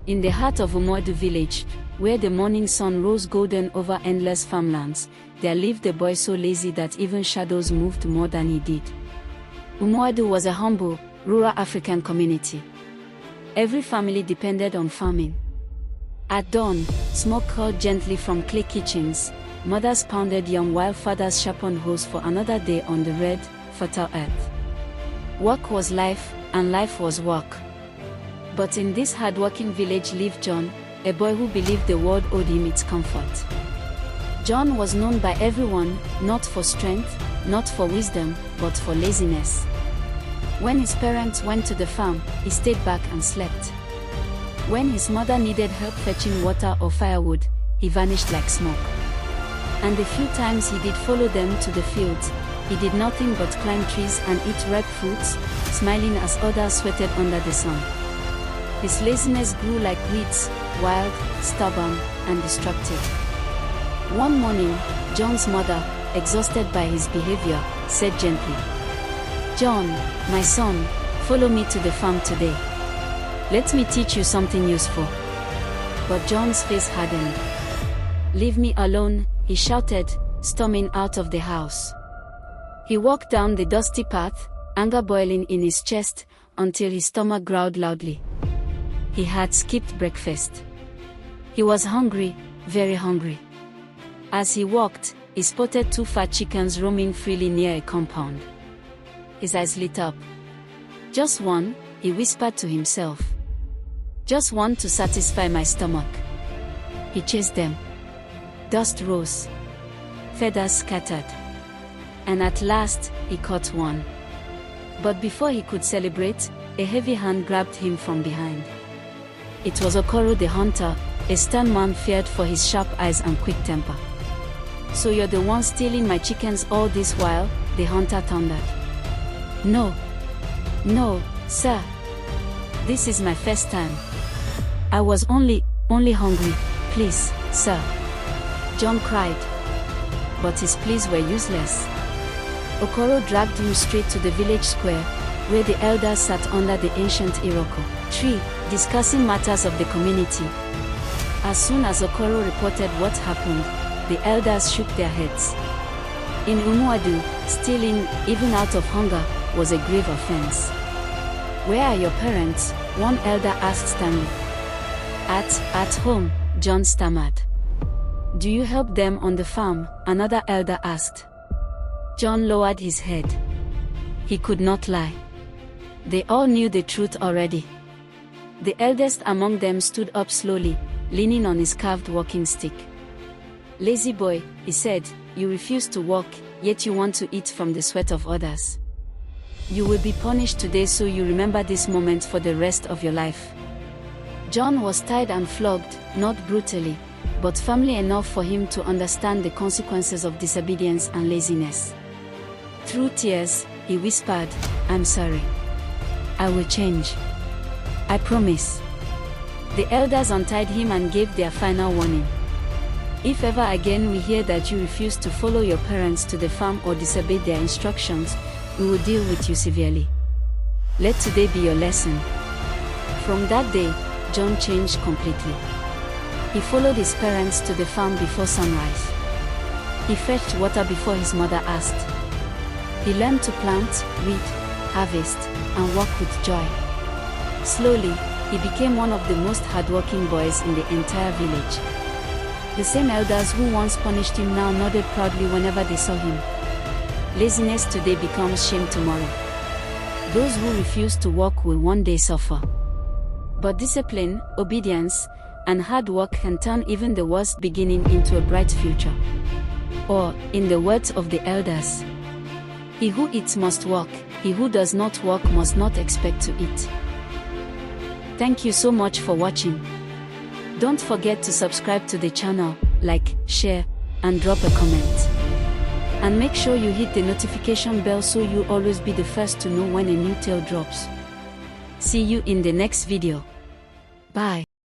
In the heart of Umuadu village, where the morning sun rose golden over endless farmlands, there lived a boy so lazy that even shadows moved more than he did. Umuadu was a humble, rural African community. Every family depended on farming. At dawn, smoke curled gently from clay kitchens, mothers pounded yam while fathers sharpened hoes for another day on the red, fertile earth. Work was life, and life was work. But in this hard-working village lived John, a boy who believed the world owed him its comfort. John was known by everyone, not for strength, not for wisdom, but for laziness. When his parents went to the farm, he stayed back and slept. When his mother needed help fetching water or firewood, he vanished like smoke. And the few times he did follow them to the fields, he did nothing but climb trees and eat ripe fruits, smiling as others sweated under the sun. His laziness grew like weeds, wild, stubborn, and destructive. One morning, John's mother, exhausted by his behavior, said gently, "John, my son, follow me to the farm today. Let me teach you something useful." But John's face hardened. "Leave me alone," he shouted, storming out of the house. He walked down the dusty path, anger boiling in his chest, until his stomach growled loudly. He had skipped breakfast. He was hungry, very hungry. As he walked, he spotted two fat chickens roaming freely near a compound. His eyes lit up. "Just one," he whispered to himself. "Just one to satisfy my stomach." He chased them. Dust rose. Feathers scattered. And at last, he caught one. But before he could celebrate, a heavy hand grabbed him from behind. It was Okoro the hunter, a stern man feared for his sharp eyes and quick temper. "So you're the one stealing my chickens all this while?" the hunter thundered. No, sir. This is my first time. I was only hungry, please, sir," John cried. But his pleas were useless. Okoro dragged him straight to the village square, where the elders sat under the ancient Iroko tree, discussing matters of the community. As soon as Okoro reported what happened, the elders shook their heads. In Umuadu, stealing, even out of hunger, was a grave offense. "Where are your parents?" one elder asked sternly. At home," John stammered. "Do you help them on the farm?" another elder asked. John lowered his head. He could not lie. They all knew the truth already. The eldest among them stood up slowly, leaning on his carved walking stick. "Lazy boy," he said, "you refuse to work, yet you want to eat from the sweat of others. You will be punished today, so you remember this moment for the rest of your life." John was tied and flogged, not brutally, but firmly enough for him to understand the consequences of disobedience and laziness. Through tears, he whispered, "I'm sorry. I will change. I promise." The elders untied him and gave their final warning. "If ever again we hear that you refuse to follow your parents to the farm or disobey their instructions, we will deal with you severely. Let today be your lesson." From that day, John changed completely. He followed his parents to the farm before sunrise. He fetched water before his mother asked. He learned to plant, weed, harvest, and work with joy. Slowly, he became one of the most hardworking boys in the entire village. The same elders who once punished him now nodded proudly whenever they saw him. Laziness today becomes shame tomorrow. Those who refuse to work will one day suffer. But discipline, obedience, and hard work can turn even the worst beginning into a bright future. Or, in the words of the elders, "He who eats must work, he who does not work must not expect to eat." Thank you so much for watching. Don't forget to subscribe to the channel, like, share, and drop a comment. And make sure you hit the notification bell so you always be the first to know when a new tale drops. See you in the next video. Bye.